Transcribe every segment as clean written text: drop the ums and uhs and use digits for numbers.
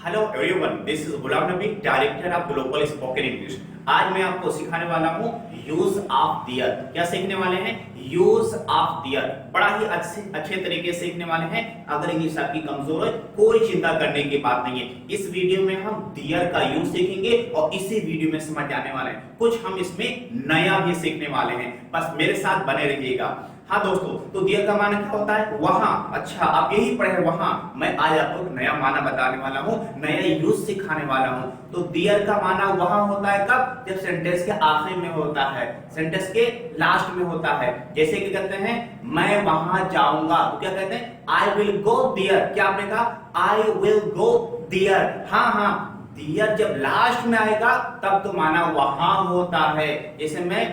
Hello everyone, this is Ghulam Nabi, director of global spoken English. आज मैं आपको सिखाने वाला हूँ यूज ऑफ दियर। क्या सीखने वाले हैं? Use of their. बड़ा ही अच्छे तरीके से सीखने वाले हैं। अगर इंग्लिश आपकी कमजोर है, कोई चिंता करने की बात नहीं है। इस वीडियो में हम दियर का यूज सीखेंगे और इसी वीडियो में समझ जाने वाले हैं। कुछ हम इसमें नया भी सीखने वाले हैं, बस मेरे साथ बने रहिएगा। हाँ दोस्तों, तो दियर का माना क्या होता है? वहां। अच्छा, आप यही पढ़े वहां। मैं आज आपको नया माना बताने वाला हूँ, नया यूज सिखाने वाला हूँ। तो दियर का माना वहां होता है कब? जब सेंटेंस के आखिर में होता है, सेंटेंस के लास्ट में होता है। जैसे कि कहते हैं मैं वहां जाऊंगा, तो क्या कहते हैं? आई विल गो दियर। क्या आपने कहा? आई विल गो दियर। हाँ, दियर जब लास्ट में आएगा तब तो माना वहां होता है। जैसे मैं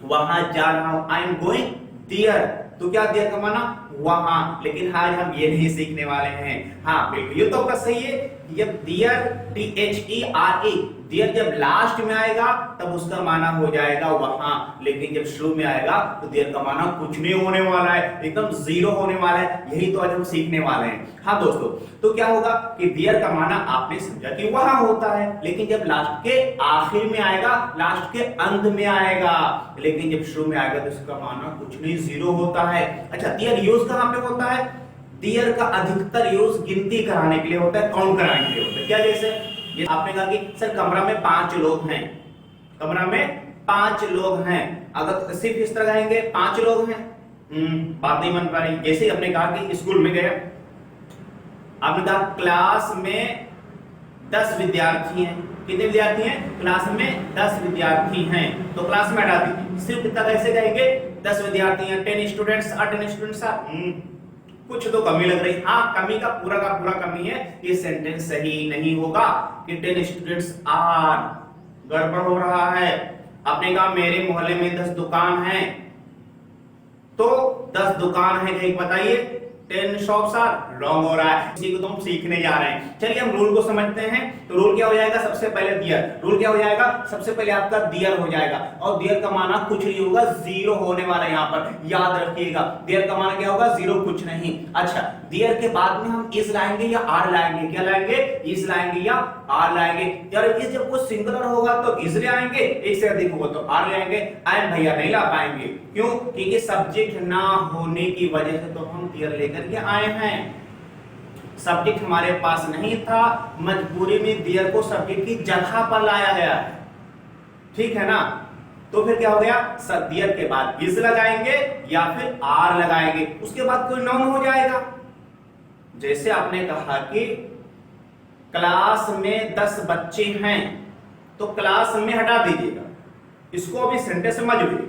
वहां जा रहा हूं, आई एम गोइंग दियर। तो क्या दियर का माना? वहां। लेकिन आज हम ये नहीं सीखने वाले हैं। हाँ बिल्कुल, ये तो आपका सही है। जब दियर THERE दियर जब लास्ट में आएगा तब उसका माना हो जाएगा वहां। लेकिन जब शुरू में आएगा तो दियर का माना कुछ नहीं होने वाला है, एकदम जीरो होने वाला है। यही तो आज हम सीखने वाले हैं। हाँ दोस्तों, तो क्या होगा कि दियर का माना आपने समझा कि वहां होता है, लेकिन जब लास्ट के आखिर में आएगा, लास्ट के अंत में आएगा। लेकिन जब शुरू में आएगा तो इसका माना कुछ नहीं, जीरो होता है। अच्छा, दियर यूज कहां पे होता है? दियर का अधिकतर यूज गिनती कराने के लिए होता है, काउंट कराने के लिए होता है। क्या? जैसे आपने कहा कि सर कमरा में 5 लोग हैं, कमरा में 5 लोग हैं। अगर सिर्फ इस तरह कहेंगे 5 लोग हैं, बात नहीं बन पा रही। जैसे आपने कहा कि स्कूल में गए, आपने कहा क्लास में 10 विद्यार्थी हैं। कितने विद्यार्थी हैं? क्लास में 10 विद्यार्थी हैं। तो क्लास में हटा दीजिए, सिर्फ इतना कैसे कहेंगे? 10 विद्यार्थी हैं, 10 स्टूडेंट्स आर, 10 स्टूडेंट्स आर। कुछ तो कमी लग रही। हाँ, कमी का पूरा कमी है। ये सेंटेंस सही नहीं होगा कि 10 स्टूडेंट्स आर, गड़बड़ हो रहा है। आपने कहा मेरे मोहल्ले में 10 दुकान हैं, तो 10 दुकान है कहीं बताइए? 10 शॉप्स आर, रॉन्ग हो रहा है। इसी को तो हम सीखने जा रहे हैं। चलिए हम रूल को समझते हैं। तो रूल क्या हो जाएगा? सबसे पहले दियर। रूल क्या हो जाएगा? सबसे पहले आपका दियर हो जाएगा। और दियर का माना कुछ नहीं होगा, जीरो होने वाला है। यहाँ पर याद रखिएगा, दियर का माना क्या होगा? जीरो, कुछ नहीं। अच्छा, दियर के बाद में हम इज लाएंगे या आर लाएंगे? क्या लाएंगे? इज लाएंगे या आर लाएंगे? यार इस जब वो सिंगुलर होगा तो इज ले आएंगे, एक से अधिक होगा तो आर ले आएंगे। एंड भैया नहीं ला पाएंगे। क्यों? क्योंकि सब्जेक्ट ना होने की वजह से तो हम दियर लेकर के आए हैं। सब्जेक्ट हमारे पास नहीं था, मजबूरी में दियर को सब्जेक्ट की जगह पर लाया गया है। ठीक है ना? तो फिर क्या हो गया? दियर के बाद इज लगाएंगे या फिर आर लगाएंगे, उसके बाद कोई नाउन हो जाएगा। जैसे आपने कहा कि क्लास में 10 बच्चे हैं, तो क्लास में हटा दीजिएगा, इसको अभी सेंटेंस समझ लीजिए।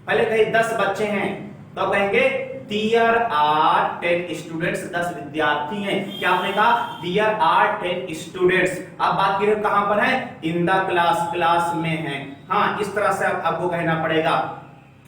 पहले कहीं 10 बच्चे हैं तो कहेंगे There are 10 students, 10 विद्यार्थी हैं। क्या आपने कहा? There are 10 students। अब बात की कहां पर है? In the class, क्लास में है। हाँ, इस तरह से आपको कहना पड़ेगा।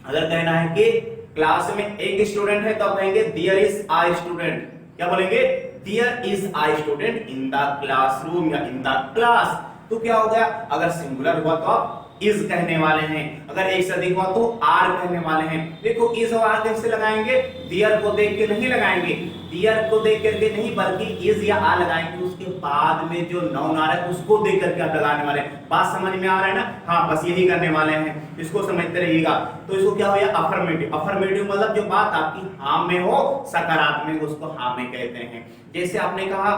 अगर कहना है कि क्लास में एक स्टूडेंट है तो आप कहेंगे There is a student। क्या बोलेंगे? There is a student in the classroom या in the class। तो क्या हो गया? अगर सिंगुलर हुआ तो आप इज कहने वाले हैं, अगर एक से अधिक हुआ तो आर कहने वाले हैं। देखो इज और आर कैसे लगाएंगे? दियर को देख के नहीं लगाएंगे, दियर को देख करके नहीं, बल्कि इज या आर लगाएंगे। उसके बाद में जो नाउन आ रहा है उसको देख करके आप लगाने वाले हैं। बात समझ में आ रहा है ना? हाँ, बस यही करने वाले हैं, इसको समझते रहिएगा। तो इसको क्या हो गया? अफर्मेटिव। अफर्मेटिव मतलब जो बात आपकी हाँ में हो, सकारात्मक, उसको हाँ में कहते हैं। जैसे आपने कहा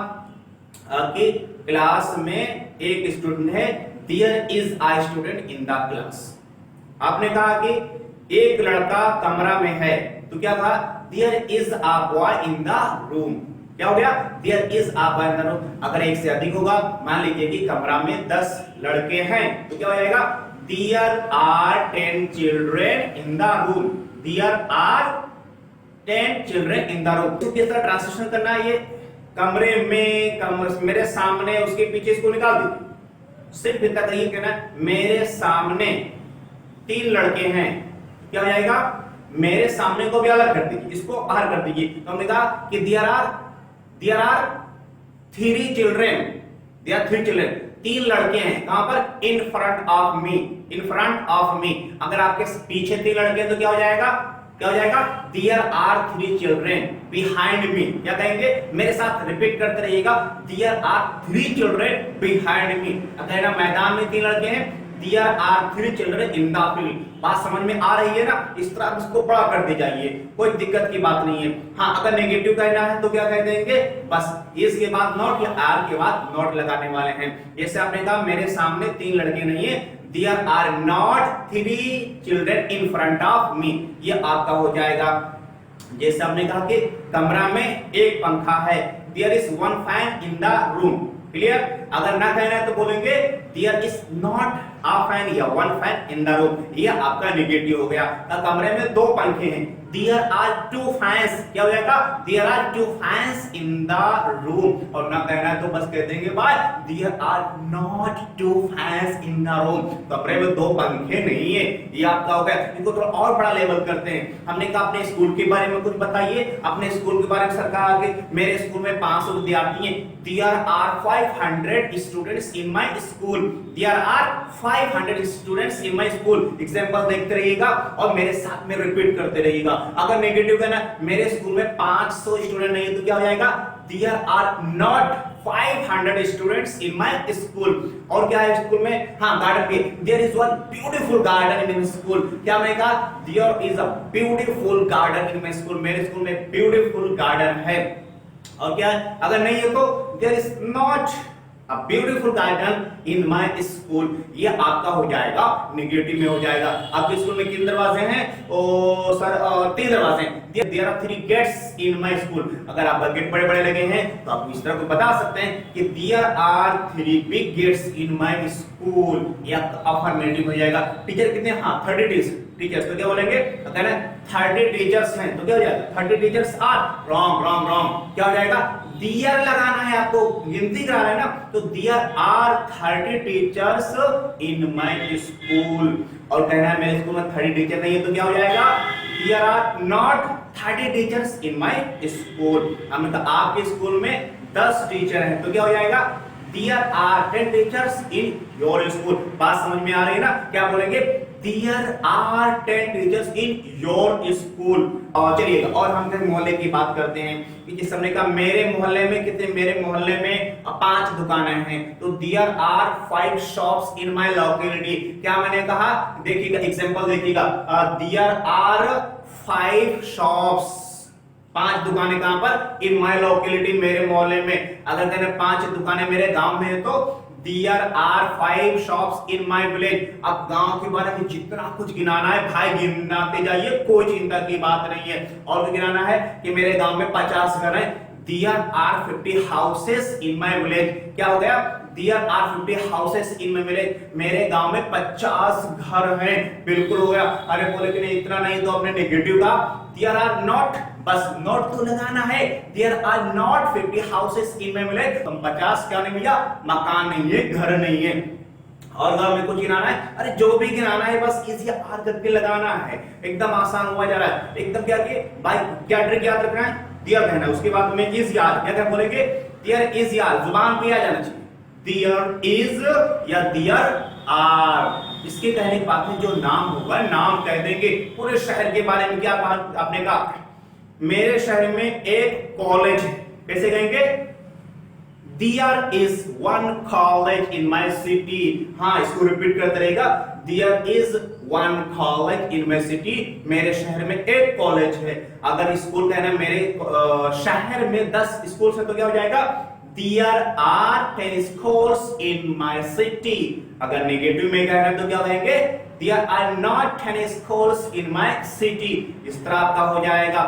कि क्लास में एक स्टूडेंट है, There is a student in the class। आपने कहा कि एक लड़का कमरा में है, तो क्या कहा? There is a boy in the room। क्या हो गया? There is a boy in the room। अगर एक से अधिक होगा, मान लीजिए कि कमरा में 10 लड़के हैं, तो क्या हो जाएगा? There are 10 children in the room। There are 10 children in the room। तो किस तरह ट्रांसलेशन करना है? ये कमरे में, मेरे सामने, उसके पीछे, इसको निकाल दीजिए। सिर्फ इतना कहिए कि ना मेरे सामने 3 लड़के हैं। क्या हो जाएगा? मेरे सामने को भी अलग कर दीजिए, इसको बाहर कर दीजिए। तो हमने कहा कि there are 3 children। there are 3 children, 3 लड़के हैं। कहां पर? in front of me। in front of me। अगर आपके पीछे 3 लड़के हैं तो क्या हो जाएगा? क्या हो जाएगा? There are 3 children behind me. क्या कहेंगे? मेरे साथ रिपीट करते रहिएगा, there are 3 children behind me. अगर ना मैदान में 3 लड़के हैं, there are 3 children in the field. बात समझ में आ रही है ना? इस तरह इसको बड़ा कर दे जाइए, कोई दिक्कत की बात नहीं है। हाँ, अगर नेगेटिव कहना है तो क्या कह देंगे? बस इस के बाद नॉट या आर के बाद नॉट लगाने वाले हैं। जैसे आपने कहा मेरे सामने 3 लड़के नहीं है, There are not 3 children in front of me। ये आपका हो जाएगा। जैसे हमने कहा कि कमरा में एक पंखा है, There is 1 fan in the room। Clear? अगर ना कहना है तो बोलेंगे There is not a fan या 1 fan in the room। ये आपका नेगेटिव हो गया। कमरे में 2 पंखे हैं, There are 2 fans। क्या हो जाएगा? There are 2 fans in the room। और ना कहना है तो बस कह देंगे भाई There are not 2 fans in the room। कमरे में 2 पंखे नहीं है। ये आपका हो गया। इनको थोड़ा और बड़ा लेवल करते हैं। हमने कहा अपने स्कूल के बारे में कुछ बताइए। अपने स्कूल के बारे में सरकार के मेरे स्कूल में 500 विद्यार्थी हैं। There are 500 students in my school। There are 500 students in my school। Example देखते रहिएगा और मेरे साथ में रिपीट करते रहिएगा। अगर नेगेटिव कहना मेरे स्कूल में 500 स्टूडेंट नहीं है तो क्या हो जाएगा? There are not 500 students in my school। और क्या है स्कूल में? हाँ, गार्डन भी। There is one beautiful garden in my school। क्या मैंने कहा? There is a beautiful garden in my school। मेरे स्कूल में ब्यूटीफुल गार्डन है। और क्या है? अगर नहीं है तो there is not a beautiful garden in my school। ये आपका हो जाएगा, नेगेटिव में हो जाएगा। आपके स्कूल में कितने दरवाजे हैं? ओ सर 3 दरवाजे हैं। There are 3 gates in my school। अगर आपका गेट बड़े बड़े लगे हैं तो आप इस तरह को बता सकते हैं कि there are 3 big gates in my school। ये आपका अफर्मेटिव हो जाएगा। टीचर कितने? हाँ, 30 टीचर्स। तो क्या बोलेंगे? अगर 30 टीचर्स हैं तो क्या हो जाएगा? 30 teachers are. Wrong wrong wrong. क्या हो जाएगा? There लगाना है आपको, गिनती कराना है ना, तो there are 30 teachers in my school। और कहना है मेरे स्कूल में 30 टीचर नहीं है तो क्या हो जाएगा? There are not 30 teachers in my school। हमने कहा आपके स्कूल में 10 टीचर हैं तो क्या हो जाएगा? There are 10 teachers in your school। बात समझ में आ रही है ना? क्या बोलेंगे? There are 10 teachers in your school। और चलिए और हम फिर मोहल्ले की बात करते हैं कि जिस हमने कहा मेरे मोहल्ले में कितने? मेरे मोहल्ले में 5 दुकानें हैं तो There are 5 shops in my locality। क्या मैंने कहा? देखिएगा एग्जांपल देखिएगा, There are 5 shops। 5 दुकानें कहां पर? इन माई लोकेलिटी, मेरे मोहल्ले में। अगर कहने 5 दुकानें मेरे गांव में है तो There are 5 shops in my village। अब गांव के बारे में जितना कुछ गिनाना है भाई गिनाते जाइए, कोई चिंता की बात नहीं है। और गिनाना है कि मेरे गांव में 50 घर हैं। There are 50 houses in my village। क्या हो गया? There are 50 houses in my village। मेरे गांव में 50 घर हैं। बिल्कुल हो गया। अरे बोले कि नहीं इतना नहीं तो अपने नेगेटिव का There are not, बस नॉट तो लगाना है। There are not 50 houses in my village। तो 50 क्या नहीं भैया? मकान नहीं है, घर नहीं है। और गांव में कुछ गिनाना है, अरे जो भी गिनाना है बस इजी आर करके लगाना है। एकदम आसान हुआ जा रहा है। एकदम क्या कि भाई क्या ट्रिक याद रखना है? There कहना है, उसके बाद में इज यार। क्या बोलेंगे? There is यार, जुबान पे आ जाना चाहिए। There is या there are। इसके कहने की बात है जो नाम होगा नाम कह देंगे। पूरे शहर के बारे में क्या आपने कहा? मेरे शहर में एक कॉलेज है। कैसे कहेंगे? There is one college in my city। हाँ, इसको रिपीट करते रहेगा। There is one college in my city। मेरे शहर में एक कॉलेज है। अगर स्कूल कहना है मेरे शहर में 10 स्कूल है तो क्या हो जाएगा? There are 10 schools in my city। अगर नेगेटिव में कहना है तो क्या कहेंगे? There are not 10 schools in my city। इस तरह आपका हो जाएगा।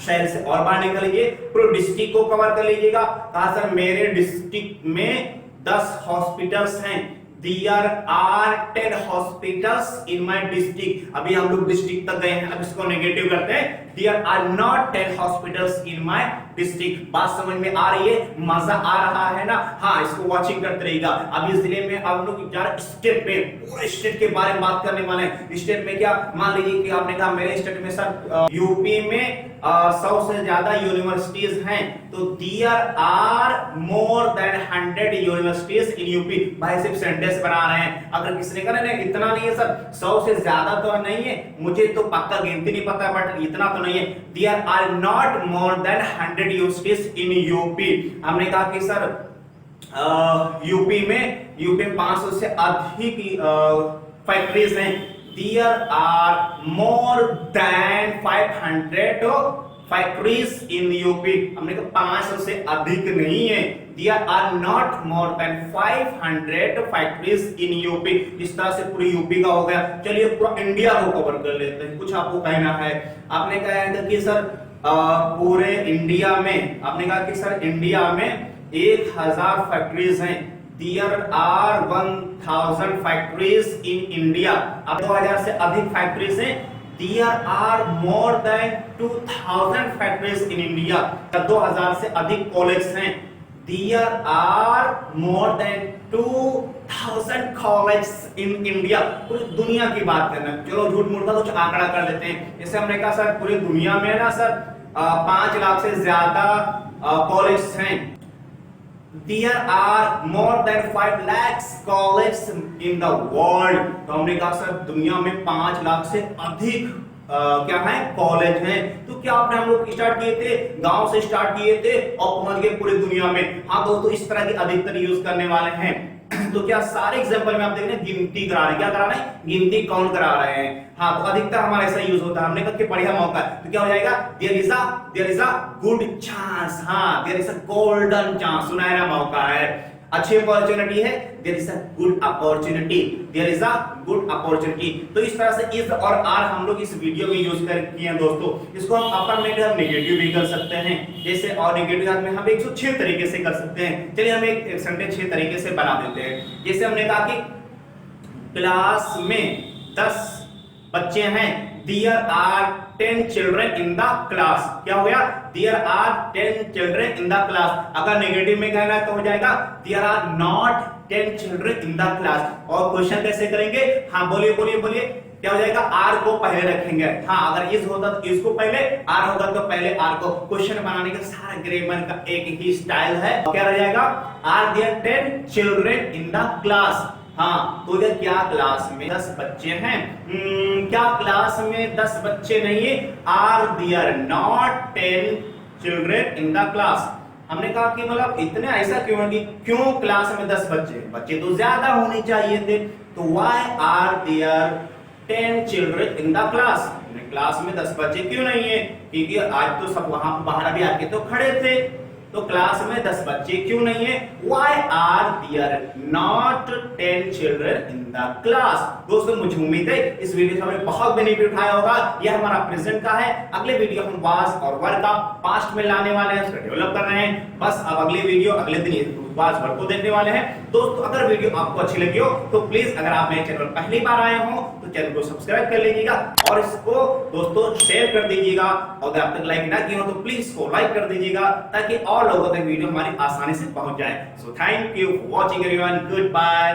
शहर से और बाहर निकल लीजिए, पूरे डिस्ट्रिक्ट को कवर कर लीजिएगा। कहा सर मेरे डिस्ट्रिक्ट में 10 हॉस्पिटल्स हैं। There are 10 hospitals in my district। अभी हम लोग डिस्ट्रिक्ट तक गए हैं, अब इसको नेगेटिव करते हैं। There are not 10 hospitals in my district. बात समझ में आ रही है, मजा आ रहा है ना? हाँ, इसको वॉचिंग करते रहिएगा। अब इस जिले में आप लोग यार स्टेट में, पूरे स्टेट के बारे में बात करने वाले हैं। स्टेट में क्या, मान लीजिए कि आपने कहा मेरे स्टेट में सर यूपी में 100 से ज्यादा यूनिवर्सिटीज हैं, तो there are more than 100 universities in UP. भाई सिर्फ सेंटेंस बना रहे हैं। अगर किसी ने कहा ना इतना नहीं है सर, 100 से ज्यादा तो नहीं है, मुझे तो पक्का गिनती नहीं पता बट इतना तो नहीं है। There are not more than 100 universities in UP. हमने कहा कि सर यूपी में 500 से अधिक फैक्ट्रीज हैं। There are more than 500 factories in UP। हमने कहा 500 से अधिक नहीं है। There are not more than 500 factories in UP। इस तरह से पूरी यूपी का हो गया। चलिए पूरा इंडिया को कवर कर लेते हैं। कुछ आपको कहना है, आपने कहा कि सर पूरे इंडिया में, आपने कहा कि सर इंडिया में 1000 फैक्ट्रीज हैं। There are 1000 factories in India। अब 2000 से अधिक फैक्ट्रीज हैं। There are more than 2000 factories in India। 2000 से अधिक कॉलेज हैं। There are more than 2000 colleges in India। पूरी दुनिया की बात करना, चलो झूठ मूठ का कुछ आंकड़ा कर लेते हैं। जैसे हमने कहा सर पूरी दुनिया में ना सर 5 लाख से ज्यादा कॉलेज हैं। There are more than 5 lakhs colleges in the world। तो हमने कहा सर दुनिया में 5 लाख से अधिक क्या है, कॉलेज हैं। तो क्या आपने हम लोग स्टार्ट किए थे, गांव से स्टार्ट किए थे और पहुंच गए पूरी दुनिया में। हाँ दोस्तों, इस तरह की अधिकतर यूज करने वाले हैं। तो क्या सारे एग्जांपल में आप देख रहे हैं गिनती करा रहे हैं, क्या करा रहे हैं, गिनती काउंट करा रहे हैं। हाँ, तो अधिकतर हमारा ऐसा यूज होता है। हमने कहा कि बढ़िया मौका है, तो क्या हो जाएगा, there is a good chance. हाँ, there is a golden chance, सुनहरा मौका है, अच्छी अपॉर्चुनिटी है। There is a good opportunity, there is a good opportunity. तो इस तरह से इज और आर हम लोग इस वीडियो में यूज कर किए हैं दोस्तों। इसको हम अफर्मेटिव नेगेटिव भी कर सकते हैं, जैसे और नेगेटिव में हम 106 तरीके से कर सकते हैं। चलिए हम एक सेंटेंस 6 तरीके से बना देते हैं। जैसे हमने कहा कि क्लास में 10 बच्चे हैं। There are 10 children in the class। क्या हो गया, There are 10 children in the class। अगर नेगेटिव में कहना है तो हो जाएगा There are not 10 children in the class। और क्वेश्चन कैसे करेंगे, हाँ बोलिए बोलिए बोलिए, क्या हो जाएगा, आर को पहले रखेंगे। हाँ, अगर इज होता तो इसको पहले, आर होगा तो पहले आर को। क्वेश्चन बनाने का सारा ग्रामर का एक ही स्टाइल है। क्या रह जाएगा, are there 10 children in the class. हाँ, तो इधर क्या क्लास में 10 बच्चे हैं। क्या क्लास में 10 बच्चे नहीं है, are there not 10 children in the class. हमने कहा कि मतलब इतने ऐसा क्यों है कि क्यों क्लास में 10 बच्चे तो ज्यादा होने चाहिए थे। तो why are there 10 children in the class. Class में 10 बच्चे क्यों नहीं है, क्योंकि आज तो सब वहां बाहर भी आके तो खड़े थे, तो क्लास में 10 बच्चे क्यों नहीं है। Why are there not 10 children in the class। दोस्तों मुझे उम्मीद है इस वीडियो से हमें बहुत बेनिफिट उठाया होगा। यह हमारा प्रेजेंट का है। अगले वीडियो हम वाज और वर का पास्ट में लाने वाले हैं, उसको डेवलप कर रहे हैं। बस अब अगले वीडियो अगले दिन वाज वर को देखने वाले हैं। दोस्तों अगर वीडियो आपको अच्छी लगी हो तो प्लीज, अगर आप मेरे चैनल पहली बार आए हो तो चैनल को सब्सक्राइब कर लीजिएगा और इसको दोस्तों शेयर कर दीजिएगा। अगर आप तक लाइक ना किया हो तो प्लीज इसको लाइक कर दीजिएगा, ताकि और लोगों तक वीडियो हमारी आसानी से पहुंच जाए। So thank you for watching everyone, good bye.